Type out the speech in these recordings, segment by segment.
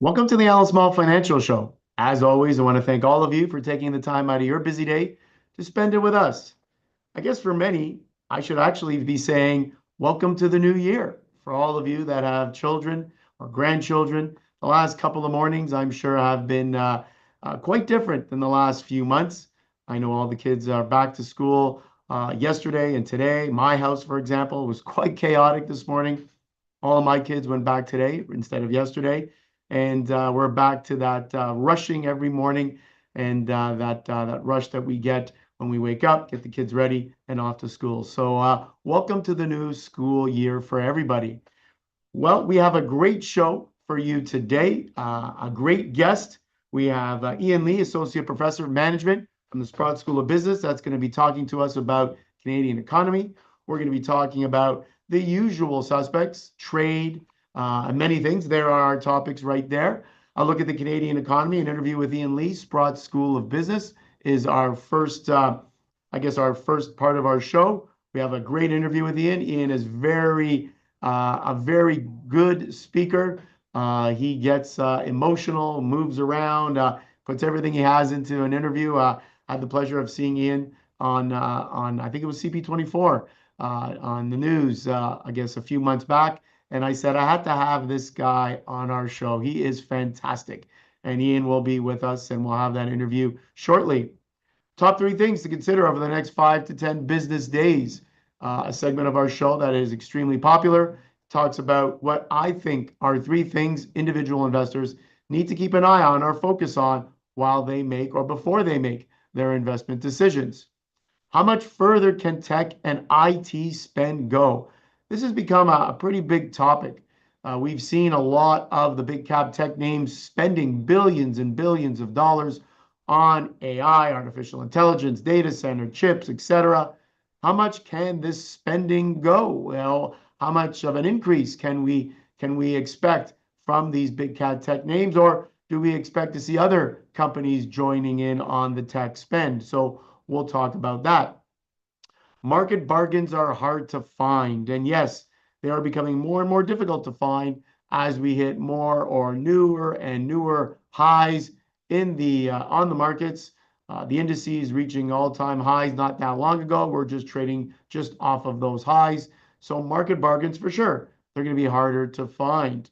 Welcome to the Allan Small Financial Show. As always, I want to thank all of you for taking the time out of your busy day to spend it with us. I guess for many, I should actually be saying welcome to the new year. For all of you that have children or grandchildren, the last couple of mornings I'm sure have been quite different than the last few months. I know all the kids are back to school yesterday and today. My house, for example, was quite chaotic this morning. All of my kids went back today instead of yesterday. And we're back to that rushing every morning and that rush that we get when we wake up, get the kids ready and off to school. So welcome to the new school year for everybody. Well, we have a great show for you today, a great guest. We have Ian Lee, Associate Professor of Management from the Sprott School of Business. That's going to be talking to us about Canadian economy. We're going to be talking about the usual suspects, trade, and many things. There are our topics right there. A look at the Canadian economy, an interview with Ian Lee, Sprott School of Business is our first, our first part of our show. We have a great interview with Ian. Ian is a very good speaker. He gets emotional, moves around, puts everything he has into an interview. I had the pleasure of seeing Ian on I think it was CP24 on the news, I guess a few months back. And I said, I had to have this guy on our show. He is fantastic. And Ian will be with us and we'll have that interview shortly. Top 3 things to consider over the next 5 to 10 business days. A segment of our show that is extremely popular. Talks about what I think are 3 things individual investors need to keep an eye on or focus on while they make or before they make their investment decisions. How much further can tech and IT spend go? This has become a pretty big topic. We've seen a lot of the big cap tech names spending billions and billions of dollars on AI, artificial intelligence, data center, chips, etc. How much can this spending go? Well, how much of an increase can we expect from these big cap tech names, or do we expect to see other companies joining in on the tech spend? So we'll talk about that. Market bargains are hard to find. And yes, they are becoming more and more difficult to find as we hit more or newer and newer highs in on the markets. The indices reaching all-time highs not that long ago. We're just trading just off of those highs. So market bargains for sure. They're going to be harder to find.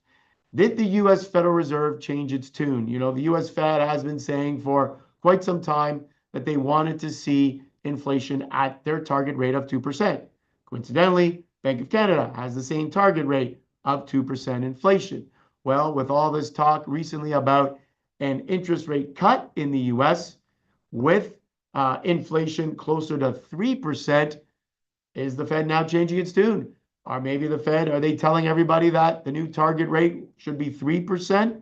Did the U.S. Federal Reserve change its tune? You know, the U.S. Fed has been saying for quite some time that they wanted to see inflation at their target rate of 2%. Coincidentally, Bank of Canada has the same target rate of 2% inflation. Well, with all this talk recently about an interest rate cut in the US with inflation closer to 3%, is the Fed now changing its tune? Or maybe the Fed, are they telling everybody that the new target rate should be 3%?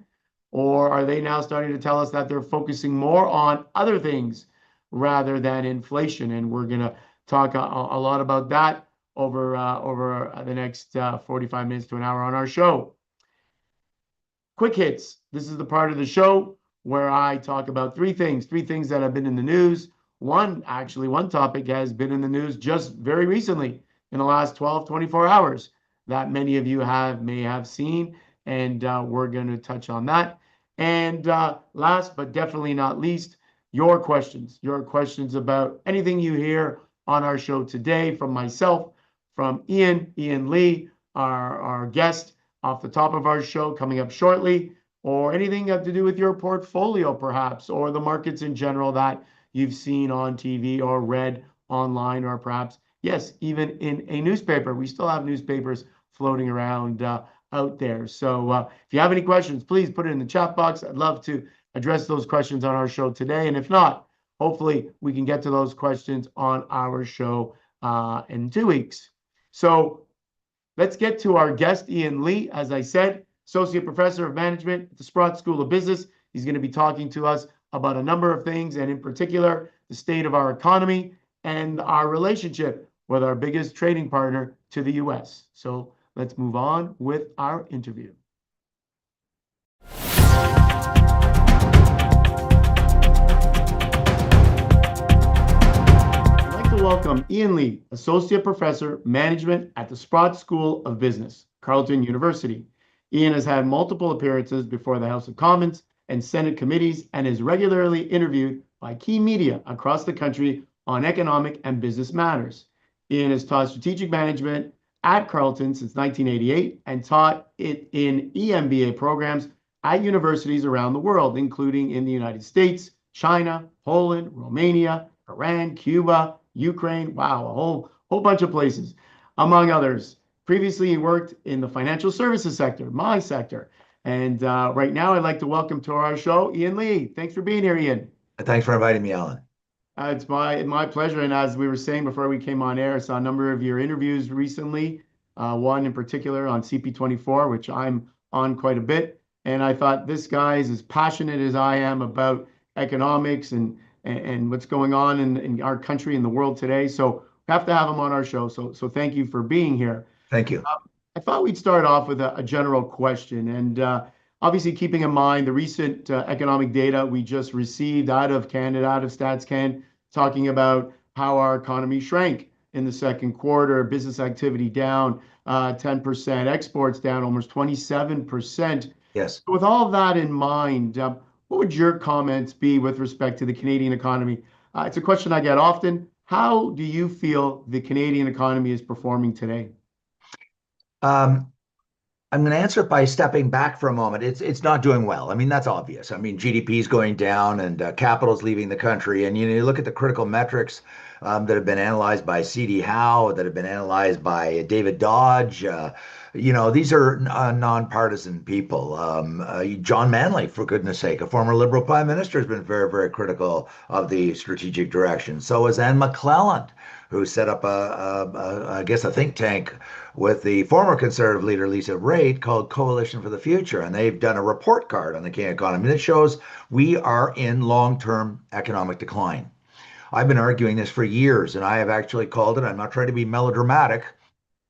Or are they now starting to tell us that they're focusing more on other things rather than inflation? And we're going to talk a lot about that over the next 45 minutes to an hour on our show. Quick hits. This is the part of the show where I talk about 3 things that have been in the news. One topic has been in the news just very recently in the last 24 hours that many of you may have seen, and we're going to touch on that. And last but definitely not least, your questions about anything you hear on our show today from myself, from Ian Lee, our guest off the top of our show coming up shortly, or anything to do with your portfolio perhaps, or the markets in general that you've seen on TV or read online, or perhaps, yes, even in a newspaper. We still have newspapers floating around out there. So if you have any questions, please put it in the chat box. I'd love to address those questions on our show today. And if not, hopefully we can get to those questions on our show in 2 weeks. So let's get to our guest, Ian Lee. As I said, Associate Professor of Management at the Sprott School of Business. He's going to be talking to us about a number of things, and in particular, the state of our economy and our relationship with our biggest trading partner to the U.S. So let's move on with our interview. I'd like to welcome Ian Lee, Associate Professor, Management at the Sprott School of Business, Carleton University. Ian has had multiple appearances before the House of Commons and Senate committees and is regularly interviewed by key media across the country on economic and business matters. Ian has taught strategic management at Carleton since 1988 and taught it in EMBA programs at universities around the world, including in the United States, China, Poland, Romania, Iran, Cuba, Ukraine. Wow, a whole bunch of places, among others. Previously, he worked in the financial services sector, my sector. And right now, I'd like to welcome to our show Ian Lee. Thanks for being here, Ian. Thanks for inviting me, Allan. It's my pleasure. And as we were saying before we came on air, I saw a number of your interviews recently, one in particular on CP24, which I'm on quite a bit. And I thought this guy is as passionate as I am about economics and what's going on in our country and the world today. So we have to have him on our show. So thank you for being here. Thank you. I thought we'd start off with a general question. And obviously, keeping in mind the recent economic data we just received out of Canada, out of StatsCan, talking about how our economy shrank in the second quarter, business activity down 10%, exports down almost 27%. Yes. With all of that in mind, what would your comments be with respect to the Canadian economy? It's a question I get often. How do you feel the Canadian economy is performing today? Um, I'm going to answer it by stepping back for a moment. It's not doing well. I mean, that's obvious. I mean, GDP is going down and capital's leaving the country. And you look at the critical metrics that have been analyzed by C.D. Howe, that have been analyzed by David Dodge. These are nonpartisan people. John Manley, for goodness sake, a former Liberal Prime Minister, has been very, very critical of the strategic direction. So is Anne McClelland, who set up I guess, a think tank with the former Conservative leader, Lisa Raitt, called Coalition for the Future. And they've done a report card on the Canadian economy that shows we are in long-term economic decline. I've been arguing this for years, and I have actually called it, I'm not trying to be melodramatic,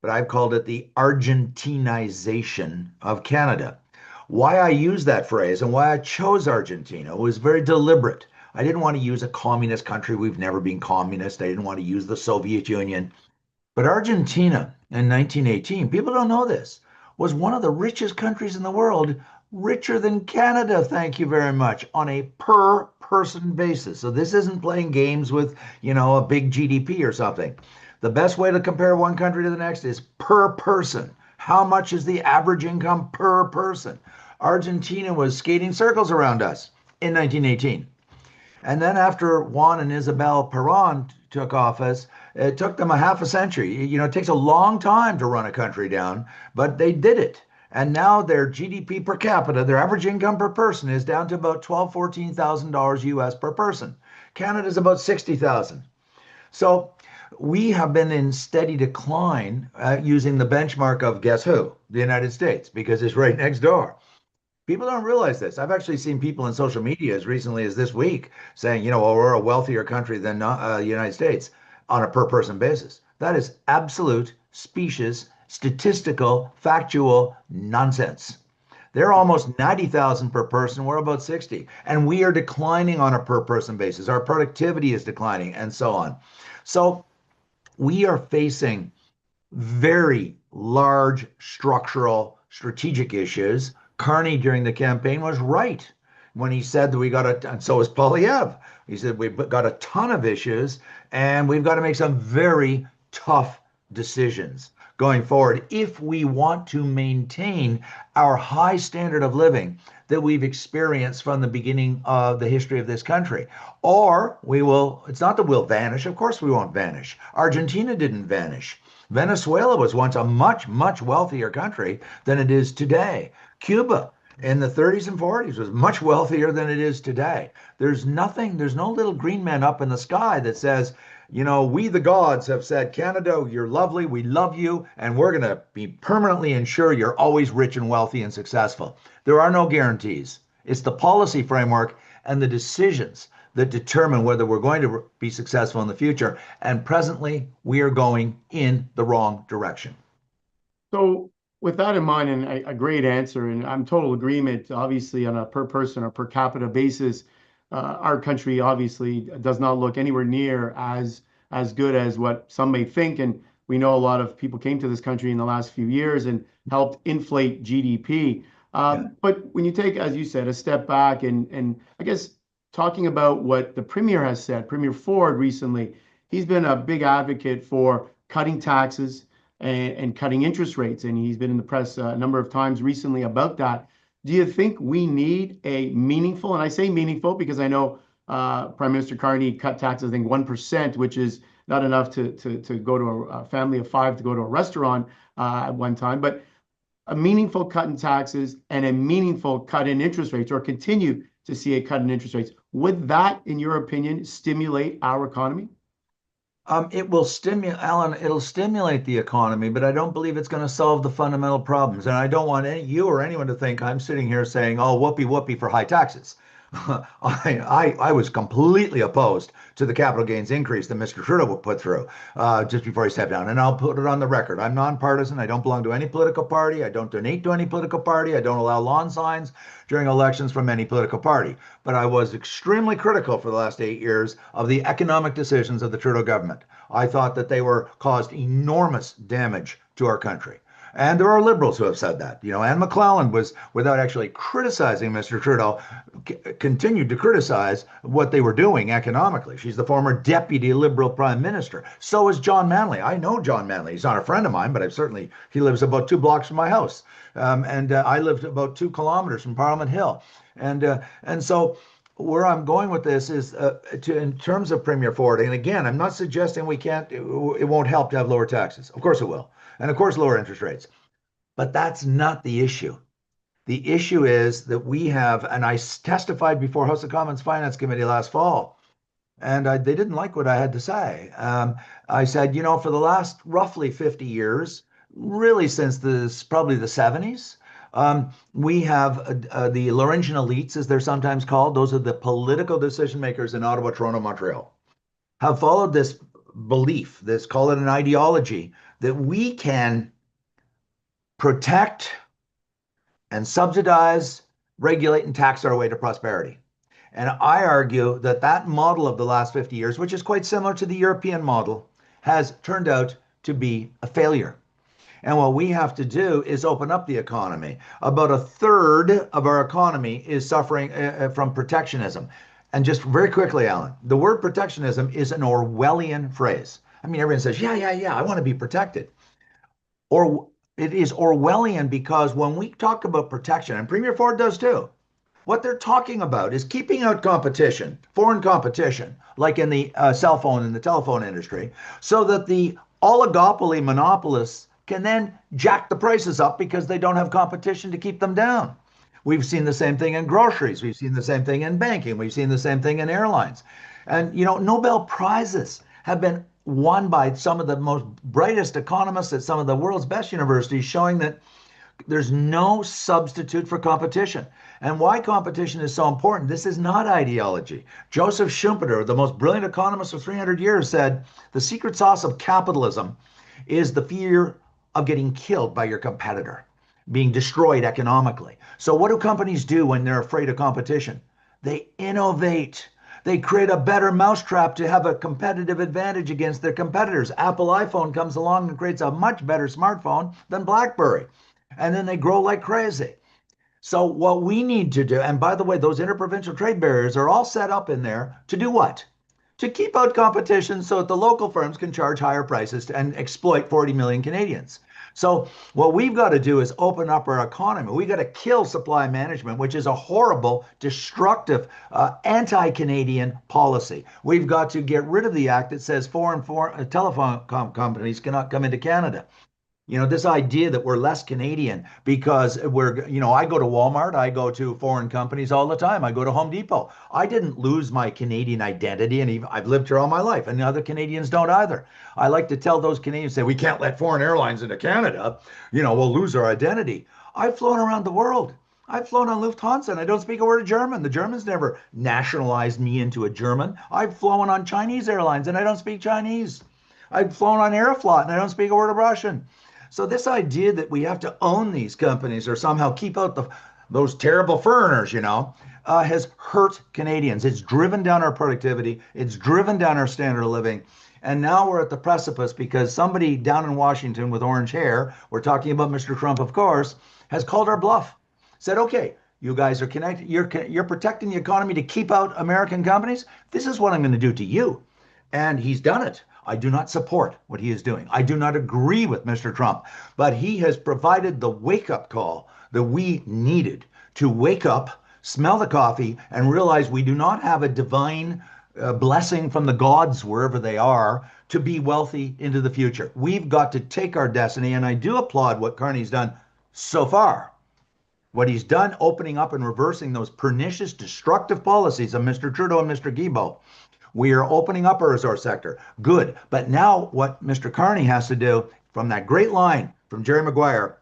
but I've called it the Argentinization of Canada. Why I use that phrase and why I chose Argentina was very deliberate. I didn't want to use a communist country. We've never been communist. I didn't want to use the Soviet Union. But Argentina in 1918, people don't know this, was one of the richest countries in the world, richer than Canada, thank you very much, on a per person basis. So this isn't playing games with, a big GDP or something. The best way to compare one country to the next is per person. How much is the average income per person? Argentina was skating circles around us in 1918. And then after Juan and Isabel Perón took office, it took them a half a century. It takes a long time to run a country down, but they did it. And now their GDP per capita, their average income per person, is down to about $14,000 US per person. Canada's about 60,000. So we have been in steady decline using the benchmark of guess who? The United States, because it's right next door. People don't realize this. I've actually seen people in social media as recently as this week saying, well, we're a wealthier country than the United States on a per person basis. That is absolute specious, statistical, factual nonsense. They're almost 90,000 per person. We're about 60. And we are declining on a per person basis. Our productivity is declining and so on. So we are facing very large structural strategic issues. Carney during the campaign was right when he said that we got and so is Polyev. He said we've got a ton of issues and we've got to make some very tough decisions going forward if we want to maintain our high standard of living that we've experienced from the beginning of the history of this country. Or we will, it's not that we'll vanish. Of course we won't vanish. Argentina didn't vanish. Venezuela was once a much, much wealthier country than it is today. Cuba in the 30s and 40s was much wealthier than it is today. There's no little green man up in the sky that says, we the gods have said, Canada, you're lovely, we love you, and we're going to be permanently ensure you're always rich and wealthy and successful. There are no guarantees. It's the policy framework and the decisions that determine whether we're going to be successful in the future. And presently, we are going in the wrong direction. So, with that in mind, and a great answer, and I'm total agreement, obviously, on a per person or per capita basis, our country obviously does not look anywhere near as good as what some may think. And we know a lot of people came to this country in the last few years and helped inflate GDP. Yeah. But when you take, as you said, a step back and I guess talking about what the Premier has said, Premier Ford recently, he's been a big advocate for cutting taxes and cutting interest rates. And he's been in the press a number of times recently about that. Do you think we need a meaningful, and I say meaningful because I know Prime Minister Carney cut taxes, I think 1%, which is not enough to go to a family of five to go to a restaurant at one time, but a meaningful cut in taxes and a meaningful cut in interest rates, or continue to see a cut in interest rates. Would that, in your opinion, stimulate our economy? It will stimulate, Alan, it'll stimulate the economy, but I don't believe it's going to solve the fundamental problems. And I don't want you or anyone to think I'm sitting here saying, oh, whoopee whoopee for high taxes. I was completely opposed to the capital gains increase that Mr. Trudeau put through just before he stepped down. And I'll put it on the record. I'm nonpartisan. I don't belong to any political party. I don't donate to any political party. I don't allow lawn signs during elections from any political party. But I was extremely critical for the last 8 years of the economic decisions of the Trudeau government. I thought that they were caused enormous damage to our country. And there are liberals who have said that. Anne McClellan was, without actually criticizing Mr. Trudeau, continued to criticize what they were doing economically. She's the former deputy liberal prime minister. So is John Manley. I know John Manley. He's not a friend of mine, but he lives about 2 blocks from my house. And I lived about 2 kilometers from Parliament Hill. And so where I'm going with this is in terms of Premier Ford. And again, I'm not suggesting it won't help to have lower taxes. Of course it will. And of course, lower interest rates. But that's not the issue. The issue is that we have, and I testified before House of Commons Finance Committee last fall, and they didn't like what I had to say. I said, for the last roughly 50 years, really since probably the 70s, we have the Laurentian elites, as they're sometimes called. Those are the political decision makers in Ottawa, Toronto, Montreal, have followed this belief, call it an ideology, that we can protect and subsidize, regulate, and tax our way to prosperity. And I argue that that model of the last 50 years, which is quite similar to the European model, has turned out to be a failure. And what we have to do is open up the economy. About a third of our economy is suffering from protectionism. And just very quickly, Alan, the word protectionism is an Orwellian phrase. I mean, everyone says, yeah, I want to be protected. Or it is Orwellian because when we talk about protection, and Premier Ford does too, what they're talking about is keeping out competition, foreign competition, like in the cell phone and the telephone industry, so that the oligopoly monopolists can then jack the prices up because they don't have competition to keep them down. We've seen the same thing in groceries. We've seen the same thing in banking. We've seen the same thing in airlines. And, Nobel Prizes have been won by some of the most brightest economists at some of the world's best universities, showing that there's no substitute for competition. And why competition is so important, this is not ideology. Joseph Schumpeter, the most brilliant economist of 300 years, said the secret sauce of capitalism is the fear of getting killed by your competitor, being destroyed economically. So what do companies do when they're afraid of competition? They innovate. They create a better mousetrap to have a competitive advantage against their competitors. Apple iPhone comes along and creates a much better smartphone than BlackBerry. And then they grow like crazy. So what we need to do, and by the way, those interprovincial trade barriers are all set up in there to do what? To keep out competition so that the local firms can charge higher prices and exploit 40 million Canadians. So what we've got to do is open up our economy. We got to kill supply management, which is a horrible, destructive, anti-Canadian policy. We've got to get rid of the act that says foreign telephone companies cannot come into Canada. This idea that we're less Canadian because I go to Walmart, I go to foreign companies all the time. I go to Home Depot. I didn't lose my Canadian identity, and I've lived here all my life, and the other Canadians don't either. I like to tell those Canadians, say, we can't let foreign airlines into Canada. We'll lose our identity. I've flown around the world. I've flown on Lufthansa, and I don't speak a word of German. The Germans never nationalized me into a German. I've flown on Chinese airlines, and I don't speak Chinese. I've flown on Aeroflot, and I don't speak a word of Russian. So this idea that we have to own these companies or somehow keep out those terrible foreigners, has hurt Canadians. It's driven down our productivity. It's driven down our standard of living. And now we're at the precipice because somebody down in Washington with orange hair, we're talking about Mr. Trump, of course, has called our bluff. Said, okay, you guys are connected. You're protecting the economy to keep out American companies. This is what I'm going to do to you. And he's done it. I do not support what he is doing. I do not agree with Mr. Trump, but he has provided the wake up call that we needed to wake up, smell the coffee, and realize we do not have a divine blessing from the gods, wherever they are, to be wealthy into the future. We've got to take our destiny, and I do applaud what Carney's done so far. What he's done, opening up and reversing those pernicious, destructive policies of Mr. Trudeau and Mr. Guilbeault. We are opening up our resource sector. Good. But now what Mr. Carney has to do, from that great line from Jerry Maguire,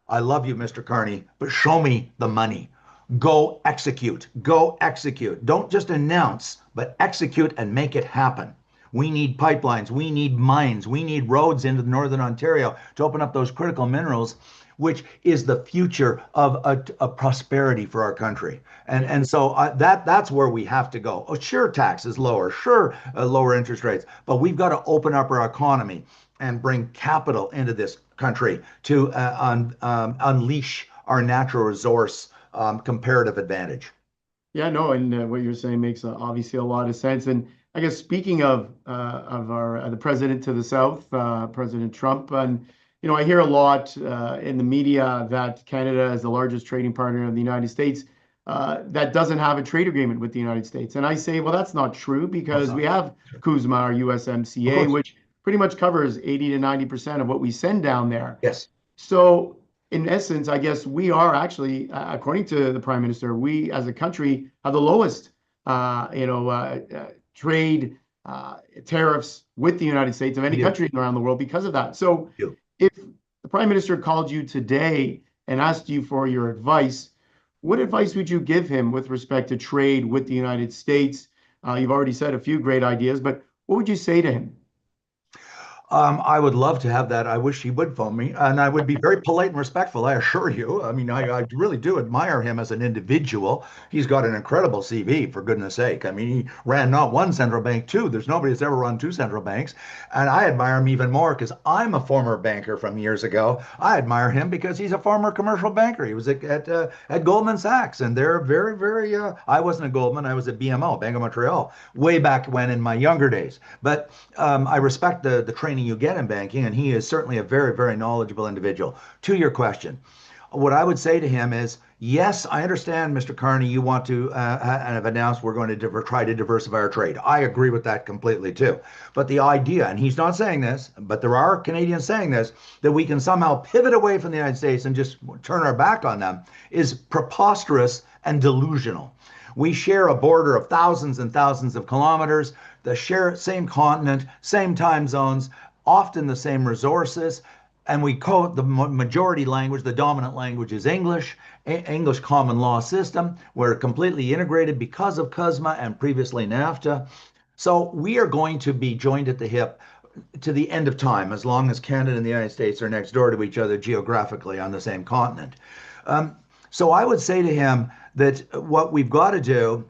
I love you, Mr. Carney, but show me the money. Go execute. Go execute. Don't just announce, but execute and make it happen. We need pipelines. We need mines. We need roads into Northern Ontario to open up those critical minerals, which is the future of a prosperity for our country. And so that's where we have to go. Oh, sure, taxes lower, sure, lower interest rates, but we've got to open up our economy and bring capital into this country to unleash our natural resource comparative advantage. Yeah, no, and what you're saying makes obviously a lot of sense. And I guess speaking of our the president to the south, President Trump, and I hear a lot in the media that Canada is the largest trading partner of the United States that doesn't have a trade agreement with the United States. And I say, well, that's not true That's because not we have true. CUSMA, our Of USMCA, course. which pretty much covers 80 to 90% of what we send down there. Yes. So, in essence, I guess we are actually, according to the Prime Minister, we as a country have the lowest, trade tariffs with the United States of We any do. country around the world because of that. So, We do. if the Prime Minister called you today and asked you for your advice, what advice would you give him with respect to trade with the United States? You've already said a few great ideas, but what would you say to him? I would love to have that. I wish he would phone me, and I would be very polite and respectful, I assure you. I mean, I really do admire him as an individual. He's got an incredible CV, for goodness sake. I mean, he ran not one central bank, two. There's nobody that's ever run two central banks. And I admire him even more because I'm a former banker from years ago. I admire him because he's a former commercial banker. He was at Goldman Sachs, and they're very, very, I wasn't at Goldman, I was at BMO, Bank of Montreal, way back when in my younger days. But I respect the training you get in banking, and he is certainly a very, very knowledgeable individual. To your question, what I would say to him is, yes, I understand, Mr. Carney, you want to and have announced we're going to try to diversify our trade. I agree with that completely too. But the idea, and he's not saying this, but there are Canadians saying this, that we can somehow pivot away from the United States and just turn our back on them is preposterous and delusional. We share a border of thousands and thousands of kilometers, the same continent, same time zones, often the same resources, and we code the majority language, the dominant language is English, English common law system. We're completely integrated because of CUSMA and previously NAFTA. So we are going to be joined at the hip to the end of time, as long as Canada and the United States are next door to each other geographically on the same continent. Um, so I would say to him that what we've got to do,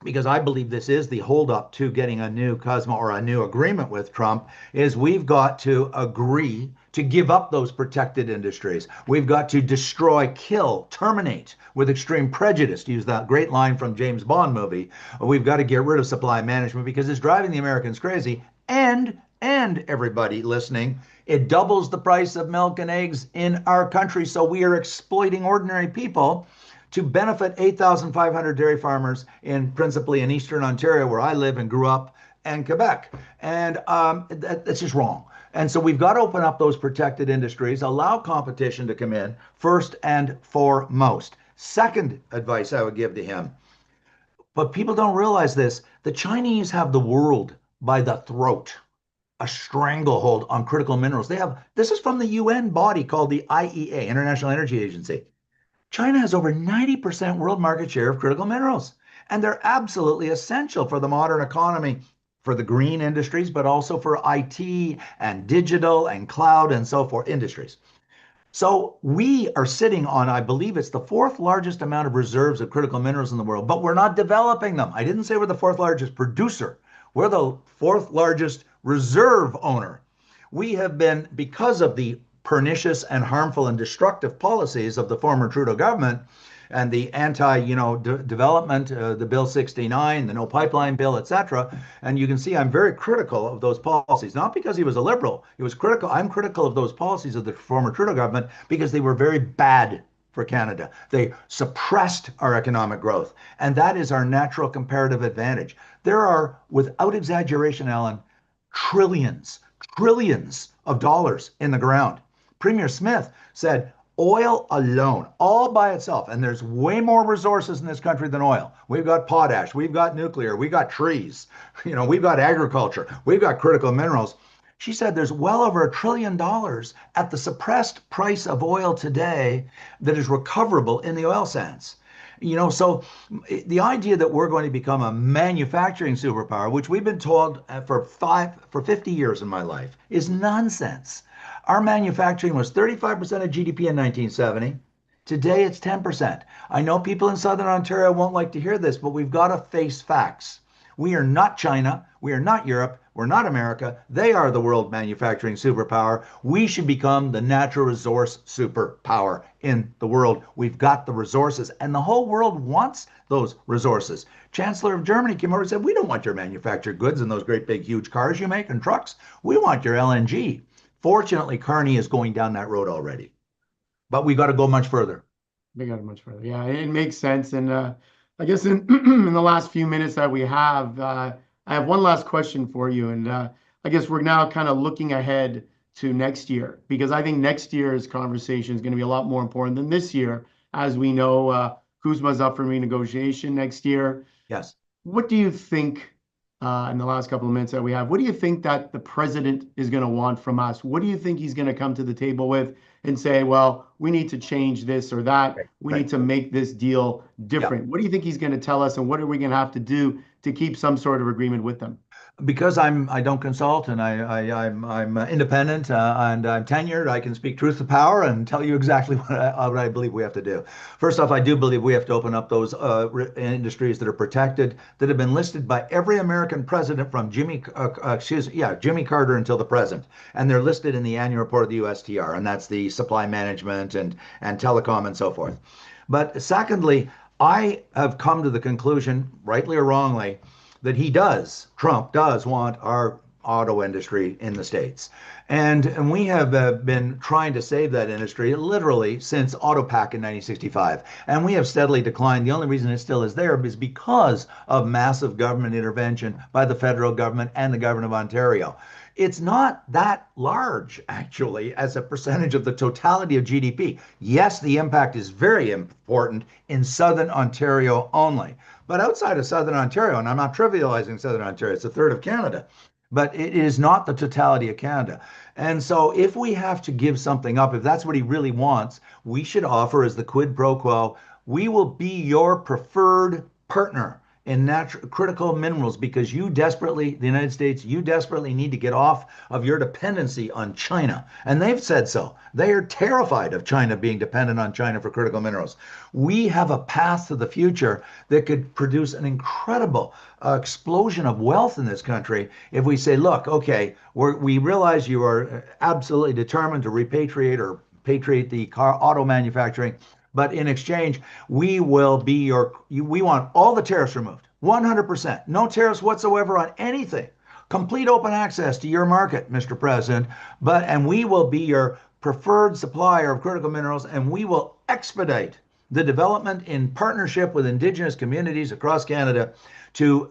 because I believe this is the holdup to getting a new CUSMA or a new agreement with Trump, is we've got to agree to give up those protected industries. We've got to destroy, kill, terminate with extreme prejudice, to use that great line from James Bond movie. We've got to get rid of supply management because it's driving the Americans crazy. And everybody listening, it doubles the price of milk and eggs in our country. So we are exploiting ordinary people to benefit 8,500 dairy farmers in principally in Eastern Ontario, where I live and grew up, and Quebec. And that's just wrong. And so we've got to open up those protected industries, allow competition to come in first and foremost. Second advice I would give to him, but people don't realize this, the Chinese have the world by the throat, a stranglehold on critical minerals. This is from the UN body called the IEA, International Energy Agency. China has over 90% world market share of critical minerals, and they're absolutely essential for the modern economy, for the green industries, but also for IT and digital and cloud and so forth industries. So we are sitting on, I believe it's the fourth largest amount of reserves of critical minerals in the world, but we're not developing them. I didn't say we're the fourth largest producer. We're the fourth largest reserve owner. We have been, because of the pernicious and harmful and destructive policies of the former Trudeau government and the development, the Bill 69, the no pipeline bill, etc. And you can see I'm very critical of those policies, not because he was a liberal. He was critical. I'm critical of those policies of the former Trudeau government because they were very bad for Canada. They suppressed our economic growth, and that is our natural comparative advantage. There are, without exaggeration, Allan, trillions, trillions of dollars in the ground. Premier Smith said oil alone, all by itself, and there's way more resources in this country than oil. We've got potash, we've got nuclear, we've got trees, we've got agriculture, we've got critical minerals. She said there's well over $1 trillion at the suppressed price of oil today that is recoverable in the oil sands. So the idea that we're going to become a manufacturing superpower, which we've been told for 50 years in my life, is nonsense. Our manufacturing was 35% of GDP in 1970. Today it's 10%. I know people in Southern Ontario won't like to hear this, but we've got to face facts. We are not China. We are not Europe. We're not America. They are the world manufacturing superpower. We should become the natural resource superpower in the world. We've got the resources, and the whole world wants those resources. Chancellor of Germany came over and said, we don't want your manufactured goods and those great big huge cars you make and trucks. We want your LNG. Fortunately, Carney is going down that road already, but we got to go much further. We got it much further. Yeah, it makes sense. And I guess in in the last few minutes that we have, I have one last question for you. And I guess we're now kind of looking ahead to next year because I think next year's conversation is going to be a lot more important than this year. As we know, Kuzma's up for renegotiation next year. Yes. What do you think, in the last couple of minutes that we have, what do you think that the president is going to want from us? What do you think he's going to come to the table with and say, well, we need to change this or that. Right. We Right. need to make this deal different. What do you think he's going to tell us, and what are we going to have to do to keep some sort of agreement with them? Because I don't consult and I'm independent and I'm tenured, I can speak truth to power and tell you exactly what I believe we have to do. First off, I do believe we have to open up those industries that are protected, that have been listed by every American president from Jimmy Carter until the present, and they're listed in the annual report of the USTR, and that's the supply management and telecom and so forth. But secondly, I have come to the conclusion, rightly or wrongly, that Trump does want our auto industry in the States. And we have been trying to save that industry literally since AutoPac in 1965. And we have steadily declined. The only reason it still is there is because of massive government intervention by the federal government and the government of Ontario. It's not that large, actually, as a percentage of the totality of GDP. Yes, the impact is very important in Southern Ontario only. But outside of Southern Ontario, and I'm not trivializing Southern Ontario, it's a third of Canada, but it is not the totality of Canada. And so if we have to give something up, if that's what he really wants, we should offer as the quid pro quo, we will be your preferred partner in natural critical minerals because the United States, you desperately need to get off of your dependency on China. And they've said so. They are terrified of China being dependent on China for critical minerals. We have a path to the future that could produce an incredible explosion of wealth in this country if we say, look, okay, we realize you are absolutely determined to repatriate the car auto manufacturing. But in exchange, we want all the tariffs removed, 100%. No tariffs whatsoever on anything. Complete open access to your market, Mr. President. And we will be your preferred supplier of critical minerals, and we will expedite the development in partnership with Indigenous communities across Canada to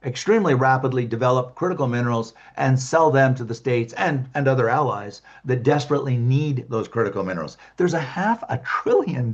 extremely rapidly develop critical minerals and sell them to the states and other allies that desperately need those critical minerals. There's $500 billion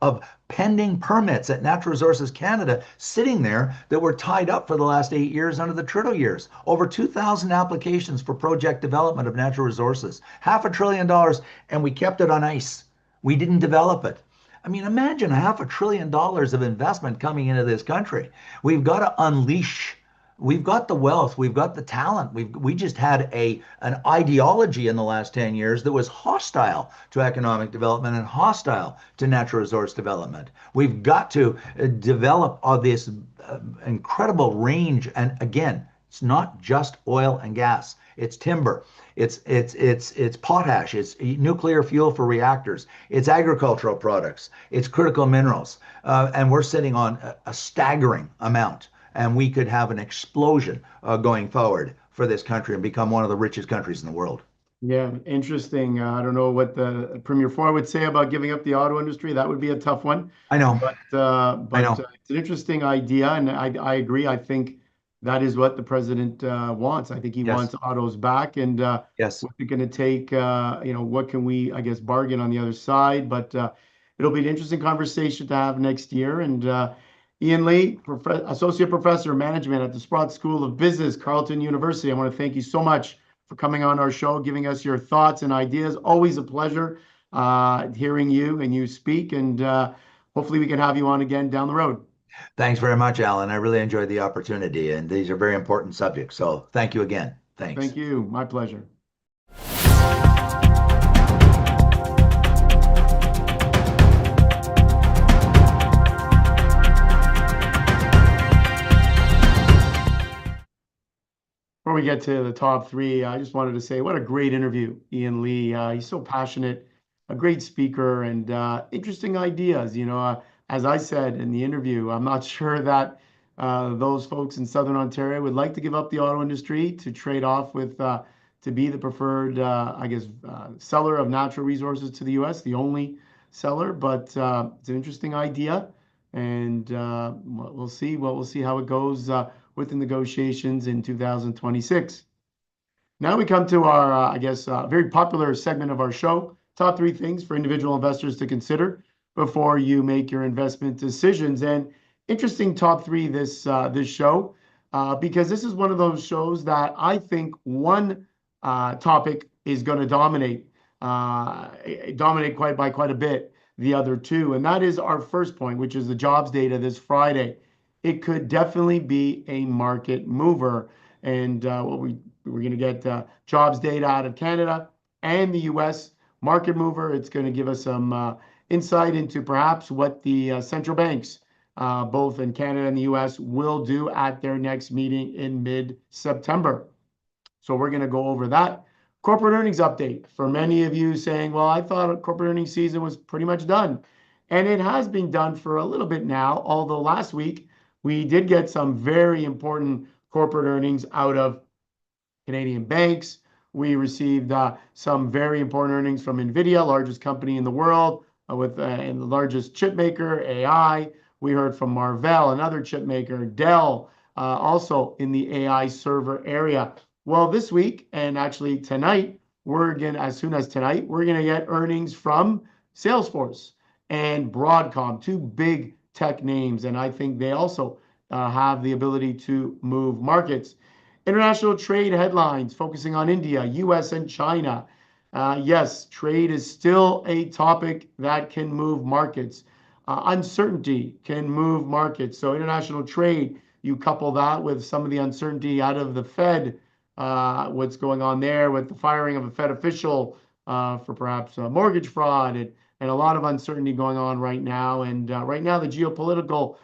of pending permits at Natural Resources Canada sitting there that were tied up for the last 8 years under the Trudeau years. Over 2,000 applications for project development of natural resources. $500 billion, and we kept it on ice. We didn't develop it. I mean, imagine $500 billion of investment coming into this country. We've got to unleash. We've got the wealth. We've got the talent. We just had an ideology in the last 10 years that was hostile to economic development and hostile to natural resource development. We've got to develop this incredible range. And again, It's not just oil and gas. It's timber. It's potash. It's nuclear fuel for reactors. It's agricultural products. It's critical minerals. And we're sitting on a staggering amount. And we could have an explosion going forward for this country and become one of the richest countries in the world. Yeah, interesting. I don't know what the Premier Ford would say about giving up the auto industry. That would be a tough one. I know. But I know. it's an interesting idea, and I agree. I think that is what the president wants. I think he Yes. wants autos back, and Yes. what's it going to take? What can we, I guess, bargain on the other side? But it'll be an interesting conversation to have next year. And Ian Lee, Associate Professor of Management at the Sprott School of Business, Carleton University. I want to thank you so much for coming on our show, giving us your thoughts and ideas. Always a pleasure hearing you and you speak. And hopefully we can have you on again down the road. Thanks very much, Alan. I really enjoyed the opportunity, and these are very important subjects. So thank you again. Thanks. Thank you. My pleasure. Before we get to the top three, I just wanted to say what a great interview, Ian Lee. He's so passionate, a great speaker, and interesting ideas. As I said in the interview, I'm not sure that those folks in Southern Ontario would like to give up the auto industry to trade off with to be the preferred, I guess, seller of natural resources to the U.S., the only seller. But it's an interesting idea, and we'll see. Well, we'll see how it goes with the negotiations in 2026. Now we come to our, I guess, very popular segment of our show, top three things for individual investors to consider before you make your investment decisions. And interesting top three this show, because this is one of those shows that I think one topic is going to dominate quite a bit the other two, and that is our first point, which is the jobs data this Friday. It could definitely be a market mover. And we're going to get jobs data out of Canada and the US market mover. It's going to give us some insight into perhaps what the central banks, both in Canada and the US, will do at their next meeting in mid-September. So we're going to go over that. Corporate earnings update. For many of you saying, well, I thought corporate earnings season was pretty much done. And it has been done for a little bit now, although last week, we did get some very important corporate earnings out of Canadian banks. We received some very important earnings from NVIDIA, largest company in the world, and the largest chip maker, AI. We heard from Marvell, another chip maker, Dell, also in the AI server area. Well, this week, and actually tonight, as soon as tonight, we're going to get earnings from Salesforce and Broadcom, two big tech names, and I think they also have the ability to move markets. International trade headlines focusing on India, US, and China. Yes, trade is still a topic that can move markets. Uncertainty can move markets. So international trade, you couple that with some of the uncertainty out of the Fed, what's going on there with the firing of a Fed official for perhaps mortgage fraud, and a lot of uncertainty going on right now. And right now, the geopolitical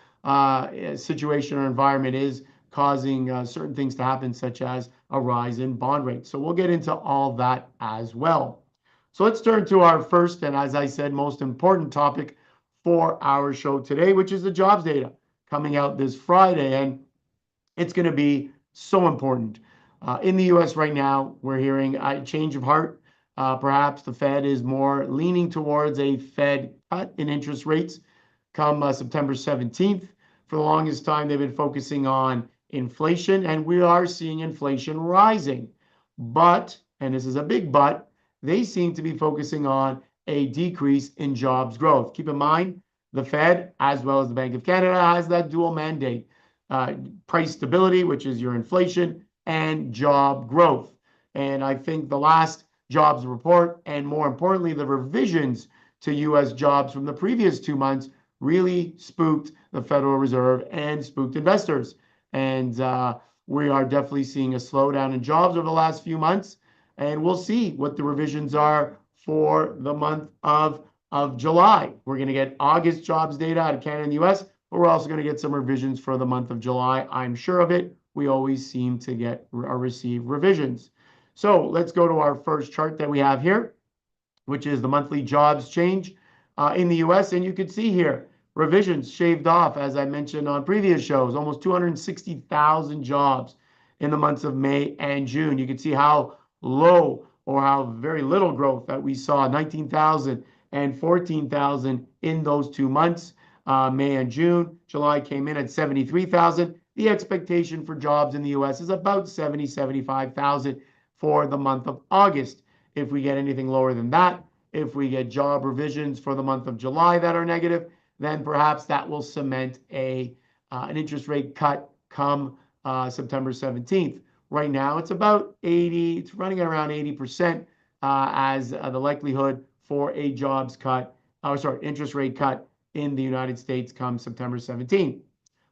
situation or environment is causing certain things to happen, such as a rise in bond rates. So we'll get into all that as well. So let's turn to our first and, as I said, most important topic for our show today, which is the jobs data coming out this Friday. And it's going to be so important. In the US right now, we're hearing a change of heart. Perhaps the Fed is more leaning towards a Fed cut in interest rates come September 17th. For the longest time, they've been focusing on inflation, and we are seeing inflation rising. But, and this is a big but, they seem to be focusing on a decrease in jobs growth. Keep in mind, the Fed, as well as the Bank of Canada, has that dual mandate, price stability, which is your inflation, and job growth. And I think the last jobs report, and more importantly, the revisions to US jobs from the previous 2 months really spooked the Federal Reserve and spooked investors. And we are definitely seeing a slowdown in jobs over the last few months. And we'll see what the revisions are for the month of July. We're going to get August jobs data out of Canada and the US, but we're also going to get some revisions for the month of July. I'm sure of it. we always seem to get or receive revisions. So let's go to our first chart that we have here, which is the monthly jobs change in the US. And you can see here, revisions shaved off, as I mentioned on previous shows, almost 260,000 jobs in the months of May and June. You can see how low or how very little growth that we saw, 19,000 and 14,000 in those 2 months, May and June. July came in at 73,000. The expectation for jobs in the US is about 70, 75,000 for the month of August. If we get anything lower than that, if we get job revisions for the month of July that are negative, then perhaps that will cement an interest rate cut come September 17th. Right now, it's about 80, it's running at around 80% as the likelihood for a jobs cut, interest rate cut in the United States come September 17th.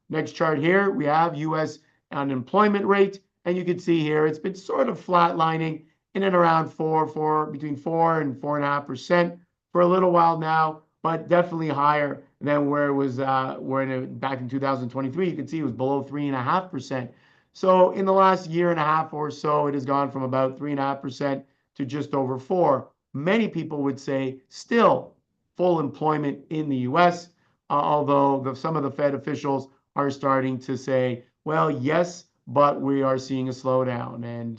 Next chart here, we have US unemployment rate. And you can see here, it's been sort of flatlining in and around between 4 and 4.5% for a little while now, but definitely higher than where it was back in 2023. You can see it was below 3.5%. So in the last year and a half or so, it has gone from about 3.5% to just over 4. Many people would say still full employment in the US, although some of the Fed officials are starting to say, well, yes, but we are seeing a slowdown. And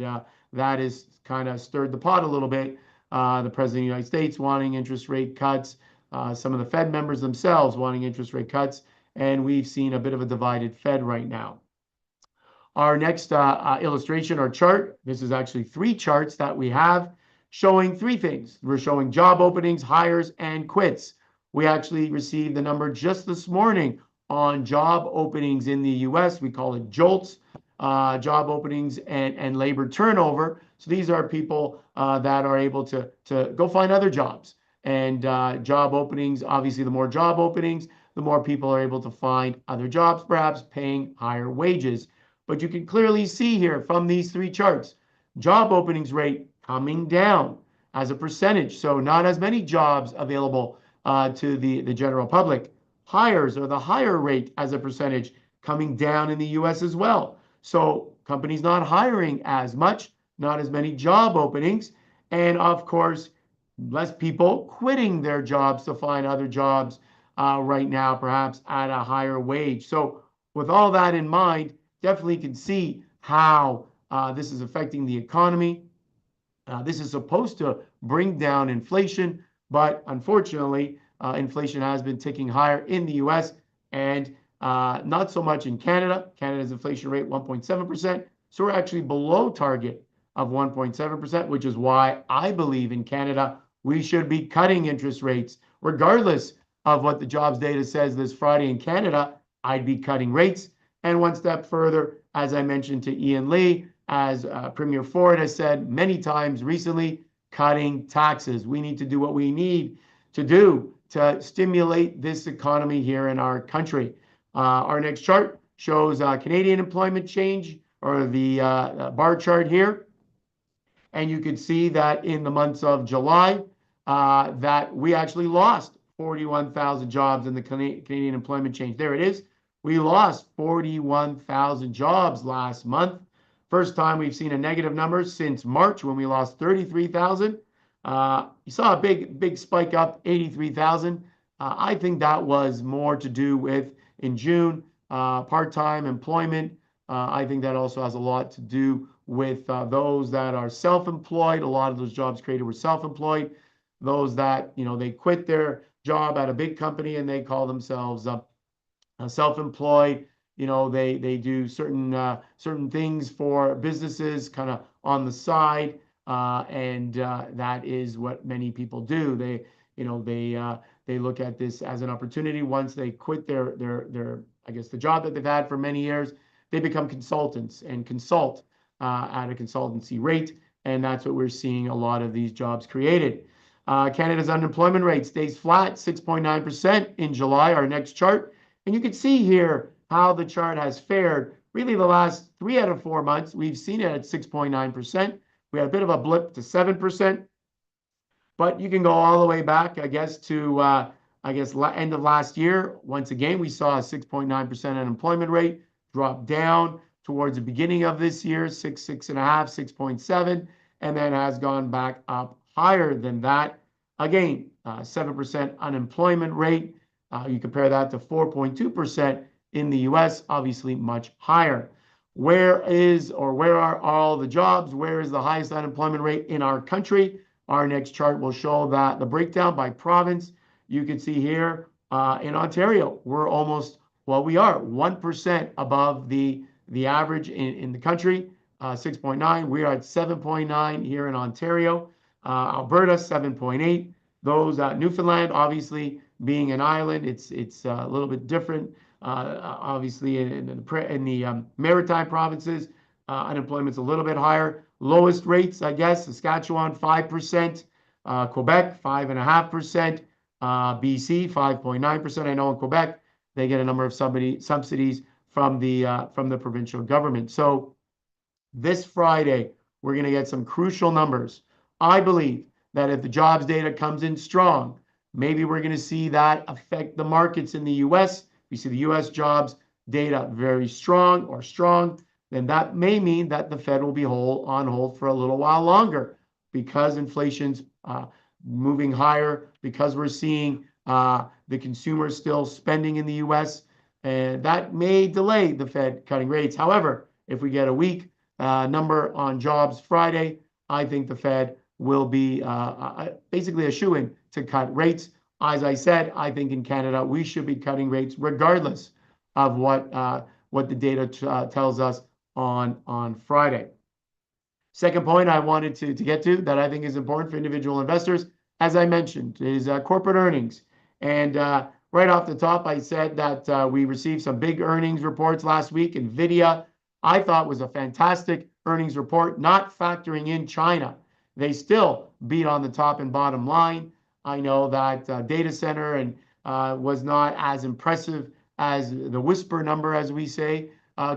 that has kind of stirred the pot a little bit. The President of the United States wanting interest rate cuts, some of the Fed members themselves wanting interest rate cuts, and we've seen a bit of a divided Fed right now. Our next illustration or chart, this is actually 3 charts that we have showing 3 things. We're showing job openings, hires, and quits. We actually received the number just this morning on job openings in the US. We call it JOLTS, job openings and labor turnover. So these are people that are able to go find other jobs. And job openings, obviously, the more job openings, the more people are able to find other jobs, perhaps paying higher wages. But you can clearly see here from these 3 charts, job openings rate coming down as a percentage. So not as many jobs available to the general public. Hires, or the hire rate as a percentage, coming down in the US as well. So companies not hiring as much, not as many job openings, and of course, less people quitting their jobs to find other jobs right now, perhaps at a higher wage. So with all that in mind, definitely can see how this is affecting the economy. This is supposed to bring down inflation, but unfortunately, inflation has been ticking higher in the US and not so much in Canada. Canada's inflation rate 1.7%. So we're actually below target of 1.7%, which is why I believe in Canada we should be cutting interest rates. Regardless of what the jobs data says this Friday in Canada, I'd be cutting rates. And one step further, as I mentioned to Ian Lee, as Premier Ford has said many times recently, cutting taxes. We need to do what we need to do to stimulate this economy here in our country. Our next chart shows Canadian employment change, or the bar chart here. And you can see that in the months of July, that we actually lost 41,000 jobs in the Canadian employment change. There it is. We lost 41,000 jobs last month. First time we've seen a negative number since March, when we lost 33,000. You saw a big spike up, 83,000. I think that was more to do with, in June, part-time employment. I think that also has a lot to do with those that are self-employed. A lot of those jobs created were self-employed. Those that, they quit their job at a big company and they call themselves self-employed. They do certain things for businesses kind of on the side, and that is what many people do. They look at this as an opportunity. Once they quit their I guess the job that they've had for many years, they become consultants and consult at a consultancy rate, and that's what we're seeing a lot of these jobs created. Canada's unemployment rate stays flat, 6.9% in July, our next chart. And you can see here how the chart has fared. Really, the last 3 out of 4 months, we've seen it at 6.9%. We had a bit of a blip to 7%. But you can go all the way back, I guess, to, end of last year. Once again, we saw a 6.9% unemployment rate drop down towards the beginning of this year, 6.5, 6.7, and then has gone back up higher than that. Again, 7% unemployment rate. You compare that to 4.2% in the US, obviously much higher. Where are all the jobs? Where is the highest unemployment rate in our country? Our next chart will show that the breakdown by province. You can see here in Ontario, we're almost, well, we are 1% above the average in the country, 6.9. We are at 7.9 here in Ontario. Alberta, 7.8. Those Newfoundland, obviously being an island, it's a little bit different. Obviously, in the maritime provinces, unemployment's a little bit higher. Lowest rates, I guess, Saskatchewan, 5%. Quebec, 5.5%. BC, 5.9%. I know in Quebec, they get a number of subsidies from the provincial government. So this Friday, we're going to get some crucial numbers. I believe that if the jobs data comes in strong, maybe we're going to see that affect the markets in the US. We see the US jobs data very strong or strong, then that may mean that the Fed will be on hold for a little while longer because inflation's moving higher, because we're seeing the consumer still spending in the US, and that may delay the Fed cutting rates. However, if we get a weak number on jobs Friday, I think the Fed will be basically a shoo-in to cut rates. As I said, I think in Canada, we should be cutting rates regardless of what the data tells us on Friday. Second point I wanted to get to that I think is important for individual investors, as I mentioned, is corporate earnings. And right off the top, I said that we received some big earnings reports last week. NVIDIA, I thought, was a fantastic earnings report, not factoring in China. They still beat on the top and bottom line. I know that data center and was not as impressive as the whisper number, as we say,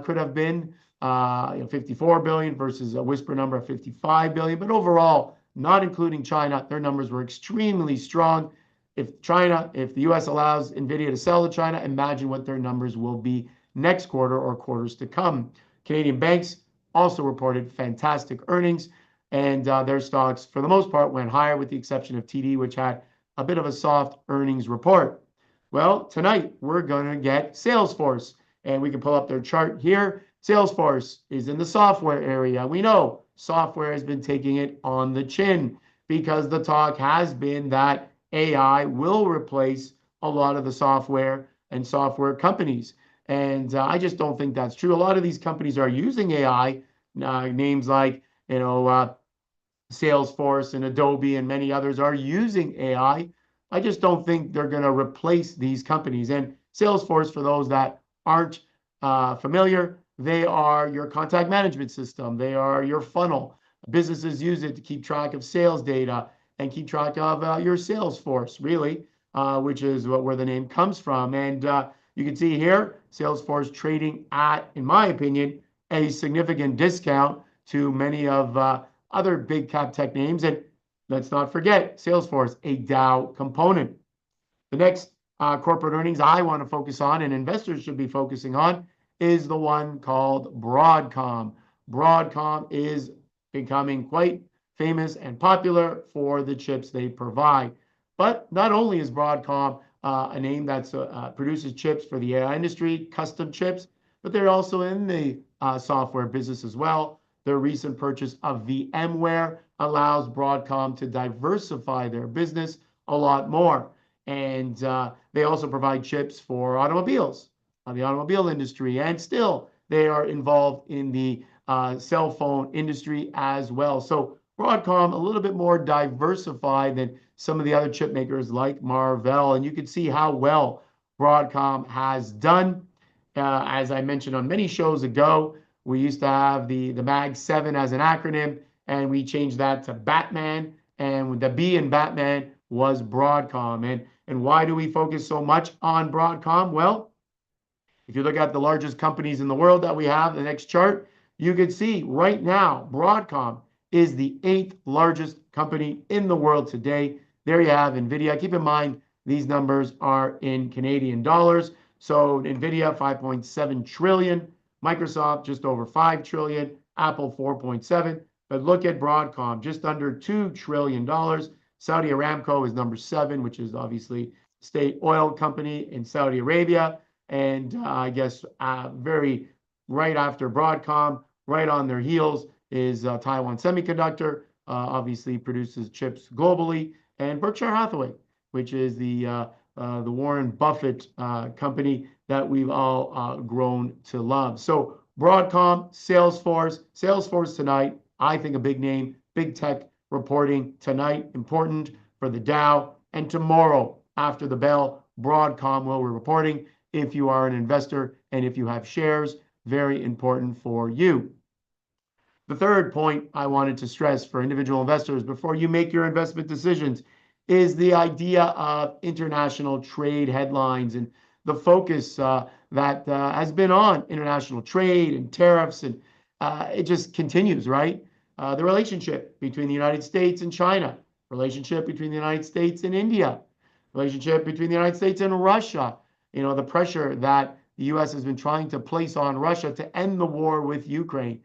could have been. 54 billion versus a whisper number of 55 billion. But overall, not including China, their numbers were extremely strong. If the US allows NVIDIA to sell to China, imagine what their numbers will be next quarter or quarters to come. Canadian banks also reported fantastic earnings, and their stocks, for the most part, went higher with the exception of TD, which had a bit of a soft earnings report. Well, tonight, we're going to get Salesforce, and we can pull up their chart here. Salesforce is in the software area. We know software has been taking it on the chin because the talk has been that AI will replace a lot of the software and software companies. And I just don't think that's true. A lot of these companies are using AI, names like, Salesforce and Adobe and many others are using AI. I just don't think they're going to replace these companies. And Salesforce, for those that aren't familiar, they are your contact management system. They are your funnel. Businesses use it to keep track of sales data and keep track of your sales force, really, which is where the name comes from. And you can see here, Salesforce trading at, in my opinion, a significant discount to many of other big cap tech names. And let's not forget, Salesforce, a Dow component. The next corporate earnings I want to focus on and investors should be focusing on is the one called Broadcom. Broadcom is becoming quite famous and popular for the chips they provide. But not only is Broadcom a name that produces chips for the AI industry, custom chips, but they're also in the software business as well. Their recent purchase of VMware allows Broadcom to diversify their business a lot more. And they also provide chips for automobiles, the automobile industry, and still they are involved in the cell phone industry as well. So Broadcom a little bit more diversified than some of the other chip makers like Marvell, and you can see how well Broadcom has done. As I mentioned on many shows ago, we used to have the MAG 7 as an acronym, and we changed that to Batman, and the B in Batman was Broadcom. And why do we focus so much on Broadcom? Well, if you look at the largest companies in the world that we have, the next chart, you can see right now, Broadcom is the 8th largest company in the world today. There you have NVIDIA. Keep in mind, these numbers are in Canadian dollars. So NVIDIA, 5.7 trillion. Microsoft just over 5 trillion, Apple 4.7. But look at Broadcom, just under $2 trillion. Saudi Aramco is number 7, which is obviously state oil company in Saudi Arabia. And I guess very right after Broadcom, right on their heels is Taiwan Semiconductor, obviously produces chips globally, and Berkshire Hathaway, which is the Warren Buffett company that we've all grown to love. So Broadcom, Salesforce tonight, I think a big name, big tech reporting tonight, important for the Dow. And tomorrow, after the bell, Broadcom will be reporting. If you are an investor and if you have shares, very important for you. The third point I wanted to stress for individual investors before you make your investment decisions is the idea of international trade headlines and the focus that has been on international trade and tariffs, and it just continues, right? The relationship between the United States and China, relationship between the United States and India, relationship between the United States and Russia. You know, the pressure that the U.S. has been trying to place on Russia to end the war with Ukraine,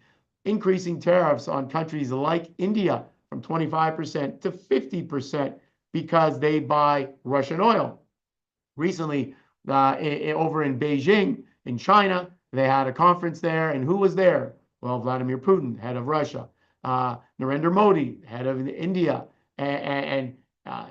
increasing tariffs on countries like India from 25% to 50% because they buy Russian oil. Recently, over in Beijing, in China, they had a conference there, and who was there? Well, Vladimir Putin, head of Russia, Narendra Modi, head of India, and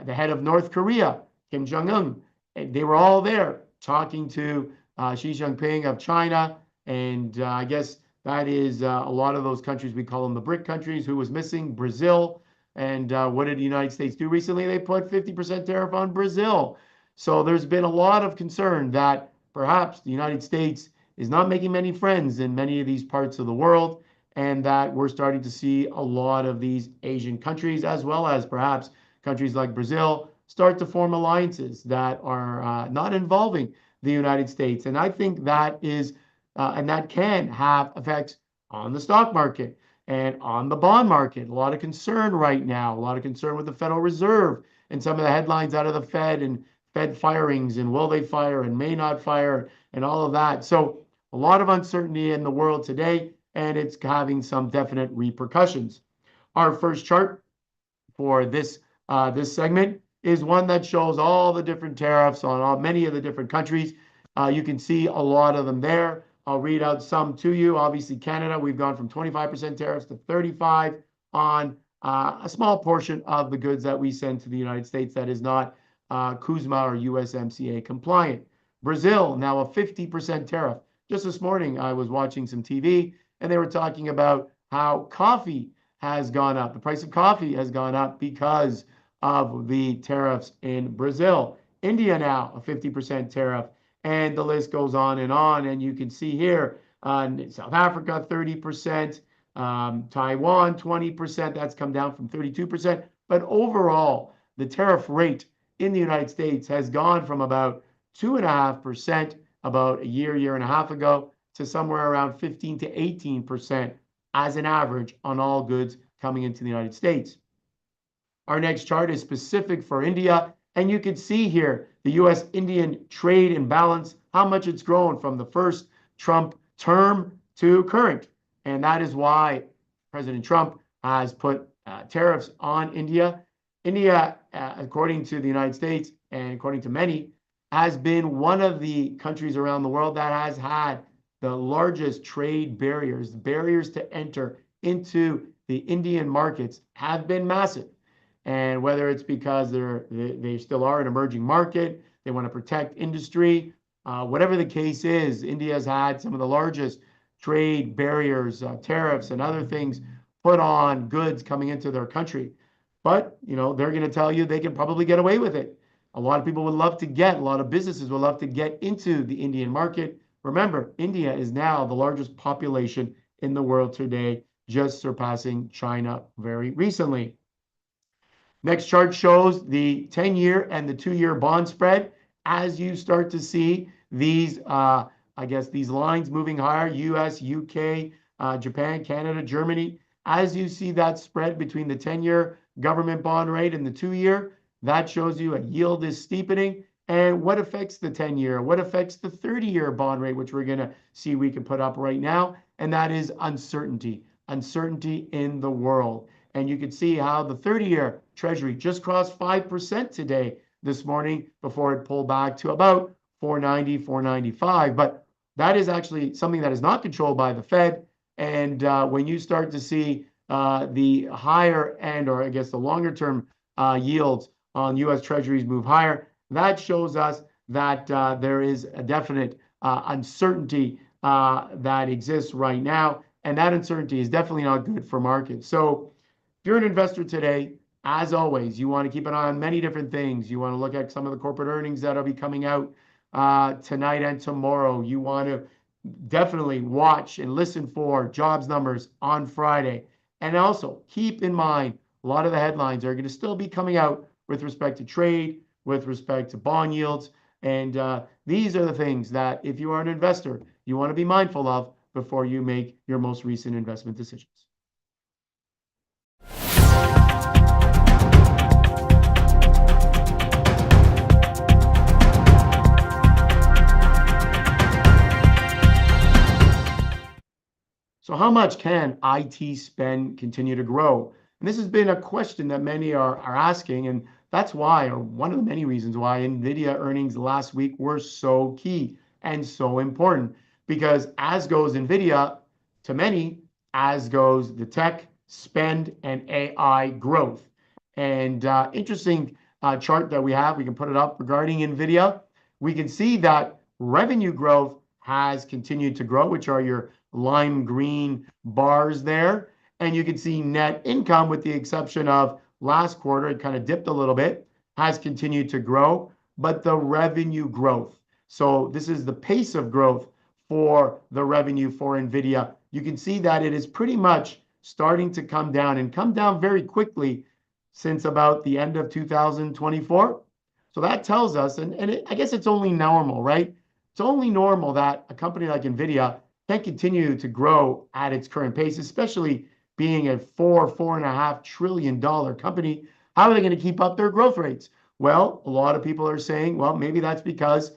the head of North Korea, Kim Jong-un. They were all there talking to Xi Jinping of China, and I guess that is a lot of those countries, we call them the BRIC countries. Who was missing? Brazil. And what did the United States do recently? They put 50% tariff on Brazil. So there's been a lot of concern that perhaps the United States is not making many friends in many of these parts of the world, and that we're starting to see a lot of these Asian countries, as well as perhaps countries like Brazil, start to form alliances that are not involving the United States. And I think that is and that can have effects on the stock market and on the bond market. A lot of concern right now, a lot of concern with the Federal Reserve and some of the headlines out of the Fed and Fed firings and will they fire and may not fire and all of that. So a lot of uncertainty in the world today, and it's having some definite repercussions. Our first chart for this segment is one that shows all the different tariffs on many of the different countries. You can see a lot of them there. I'll read out some to you. Obviously, Canada, we've gone from 25% tariffs to 35 on a small portion of the goods that we send to the United States that is not CUSMA or USMCA compliant. Brazil, now a 50% tariff. Just this morning, I was watching some TV, and they were talking about how coffee has gone up. The price of coffee has gone up because of the tariffs in Brazil. India now, a 50% tariff. And the list goes on. And you can see here, South Africa, 30%, Taiwan, 20%. That's come down from 32%. But overall, the tariff rate in the United States has gone from about 2.5% about a year and a half ago to somewhere around 15 to 18% as an average on all goods coming into the United States. Our next chart is specific for India. And you can see here the U.S.-Indian trade imbalance, how much it's grown from the first Trump term to current. And that is why President Trump has put tariffs on India. India, according to the United States and according to many, has been one of the countries around the world that has had the largest trade barriers. The barriers to enter into the Indian markets have been massive. And whether it's because they still are an emerging market, they want to protect industry, whatever the case is, India has had some of the largest trade barriers, tariffs, and other things put on goods coming into their country. But, you know, they're going to tell you they can probably get away with it. A lot of people would love to a lot of businesses would love to get into the Indian market. Remember, India is now the largest population in the world today, just surpassing China very recently. Next chart shows the 10-year and the 2-year bond spread. As you start to see these, I guess, these lines moving higher, US, UK, Japan, Canada, Germany, as you see that spread between the 10-year government bond rate and the 2-year, that shows you a yield is steepening. And what affects the 10-year? What affects the 30-year bond rate, which we're going to see we can put up right now? And that is uncertainty, uncertainty in the world. And you can see how the 30-year Treasury just crossed 5% today, this morning, before it pulled back to about 490, 495. But that is actually something that is not controlled by the Fed. And when you start to see the higher end, or I guess the longer term yields on US Treasuries move higher, that shows us that there is a definite uncertainty that exists right now. And that uncertainty is definitely not good for markets. So if you're an investor today, as always, you want to keep an eye on many different things. You want to look at some of the corporate earnings that'll be coming out tonight and tomorrow. You want to definitely watch and listen for jobs numbers on Friday. And also keep in mind, a lot of the headlines are going to still be coming out with respect to trade, with respect to bond yields. And these are the things that, if you are an investor, you want to be mindful of before you make your most recent investment decisions. So how much can IT spend continue to grow? And this has been a question that many are asking, and that's why, or one of the many reasons why, NVIDIA earnings last week were so key and so important. Because as goes NVIDIA, to many, as goes the tech spend and AI growth. And interesting chart that we have, we can put it up regarding NVIDIA. We can see that revenue growth has continued to grow, which are your lime green bars there. And you can see net income, with the exception of last quarter, it kind of dipped a little bit, has continued to grow, but the revenue growth. So this is the pace of growth for the revenue for NVIDIA. You can see that it is pretty much starting to come down, and come down very quickly since about the end of 2024. So that tells us, and I guess it's only normal, right? It's only normal that a company like NVIDIA can't continue to grow at its current pace, especially being a $4.5 trillion company. How are they going to keep up their growth rates? Well, a lot of people are saying, well, maybe that's because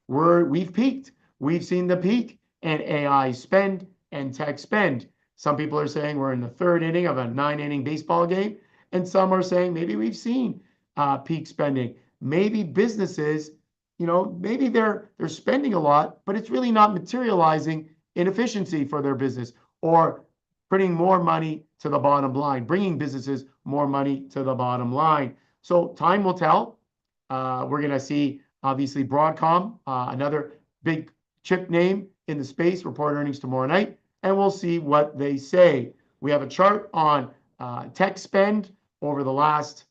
we've peaked. We've seen the peak in AI spend and tech spend. Some people are saying we're in the third inning of a 9-inning baseball game, and some are saying maybe we've seen peak spending. Maybe businesses, maybe they're spending a lot, but it's really not materializing in efficiency for their business, or putting more money to the bottom line, bringing businesses more money to the bottom line. So time will tell. We're going to see, obviously, Broadcom, another big chip name in the space, report earnings tomorrow night, and we'll see what they say. We have a chart on tech spend over the last,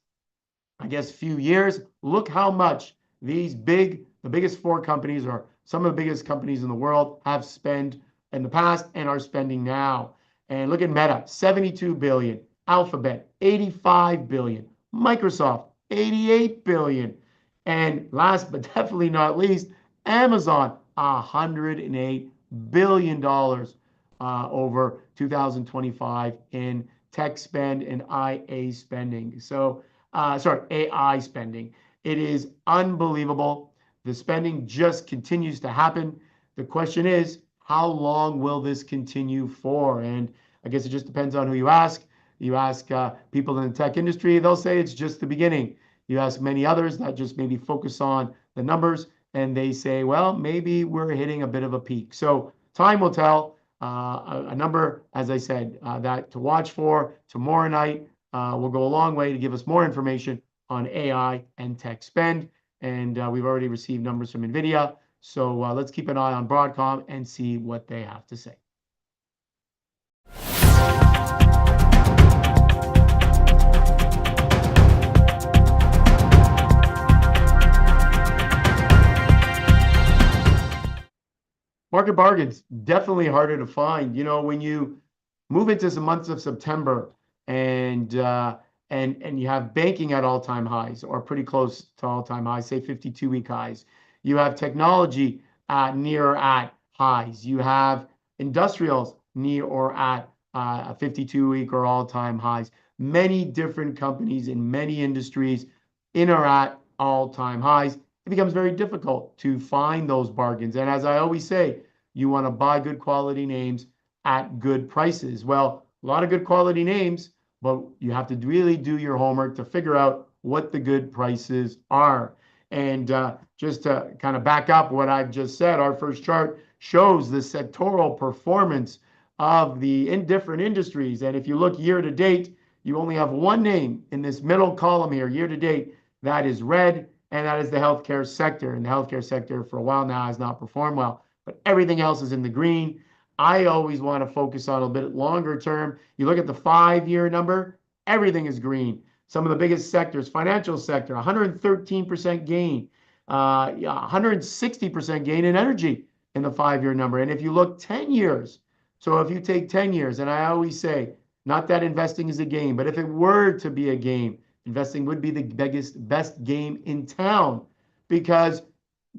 I guess, few years. Look how much the biggest four companies, or some of the biggest companies in the world, have spent in the past and are spending now. And look at Meta, 72 billion, Alphabet, 85 billion, Microsoft, 88 billion, and last but definitely not least, Amazon, $108 billion over 2025 in tech spend and IA spending. So, AI spending. It is unbelievable. The spending just continues to happen. The question is, how long will this continue for? And I guess it just depends on who you ask. You ask people in the tech industry, they'll say it's just the beginning. You ask many others that just maybe focus on the numbers, and they say, well, maybe we're hitting a bit of a peak. So time will tell. A number, as I said, that to watch for tomorrow night will go a long way to give us more information on AI and tech spend. And we've already received numbers from NVIDIA. So let's keep an eye on Broadcom and see what they have to say. Market bargains, definitely harder to find. When you move into some months of September, and you have banking at all-time highs, or pretty close to all-time highs, say 52-week highs. You have technology near or at highs. You have industrials near or at 52-week or all-time highs. Many different companies in many industries in or at all-time highs. it becomes very difficult to find those bargains. And as I always say, you want to buy good quality names at good prices. Well, a lot of good quality names, but you have to really do your homework to figure out what the good prices are. And just to kind of back up what I've just said, our first chart shows the sectoral performance of the different industries. And if you look year to date, you only have one name in this middle column here, year to date, that is red, and that is the healthcare sector. And the healthcare sector for a while now has not performed well, but everything else is in the green. I always want to focus on a bit longer term. You look at the 5-year number, everything is green. Some of the biggest sectors, financial sector, 113% gain, 160% gain in energy in the 5-year number. And if you look 10 years, so if you take 10 years, and I always say, not that investing is a game, but if it were to be a game, investing would be the best game in town, because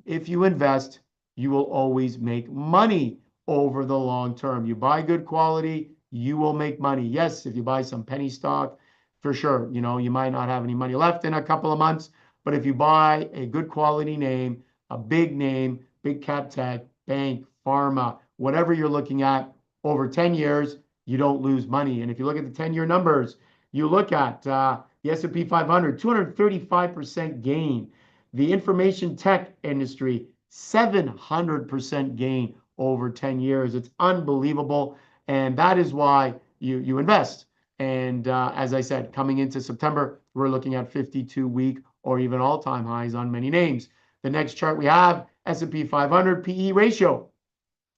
if you invest, you will always make money over the long term. You buy good quality, you will make money. Yes, if you buy some penny stock, for sure, you might not have any money left in a couple of months, but if you buy a good quality name, big cap tech, bank, pharma, whatever you're looking at, over 10 years, you don't lose money. And if you look at the 10-year numbers, you look at the S&P 500, 235% gain. The information tech industry, 700% gain over 10 years. It's unbelievable. And that is why you invest. And as I said, coming into September, we're looking at 52-week or even all-time highs on many names. The next chart we have, S&P 500 PE ratio.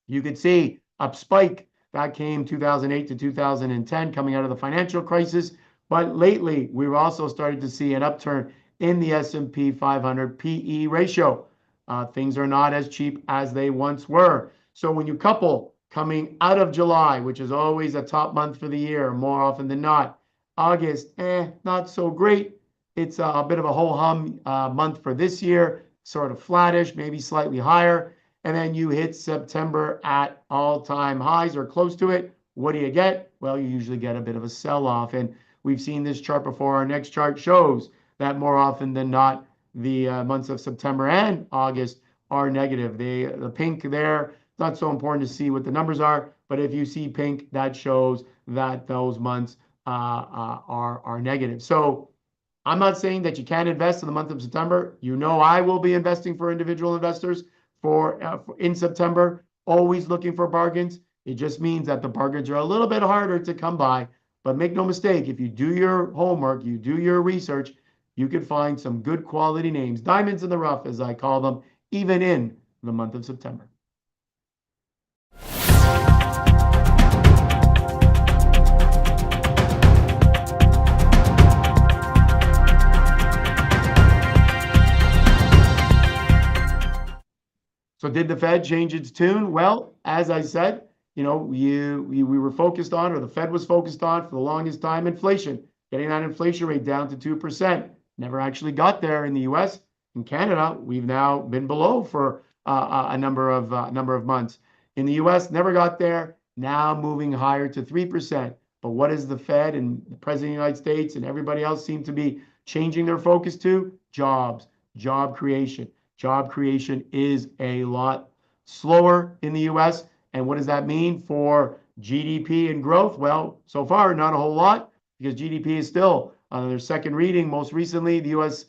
You can see up spike. That came 2008 to 2010, coming out of the financial crisis. But lately, we've also started to see an upturn in the S&P 500 PE ratio. Things are not as cheap as they once were. So when you couple coming out of July, which is always a top month for the year, more often than not, August, not so great. It's a bit of a ho-hum month for this year, sort of flattish, maybe slightly higher. And then you hit September at all-time highs or close to it. What do you get? Well, you usually get a bit of a sell-off. And we've seen this chart before. Our next chart shows that more often than not, the months of September and August are negative. The pink there, not so important to see what the numbers are, but if you see pink, that shows that those months are negative. So I'm not saying that you can't invest in the month of September. I will be investing for individual investors in September, always looking for bargains. It just means that the bargains are a little bit harder to come by. But make no mistake, if you do your homework, you do your research, you can find some good quality names, diamonds in the rough, as I call them, even in the month of September. So did the Fed change its tune? Well, as I said, we were focused on, or the Fed was focused on for the longest time, inflation, getting that inflation rate down to 2%. Never actually got there in the US. In Canada, we've now been below for a number of months. In the US, never got there, now moving higher to 3%. But what is the Fed and the President of the United States and everybody else seem to be changing their focus to? Jobs, job creation. Job creation is a lot slower in the US. And what does that mean for GDP and growth? Well, so far, not a whole lot, because GDP is still on their second reading. Most recently, the US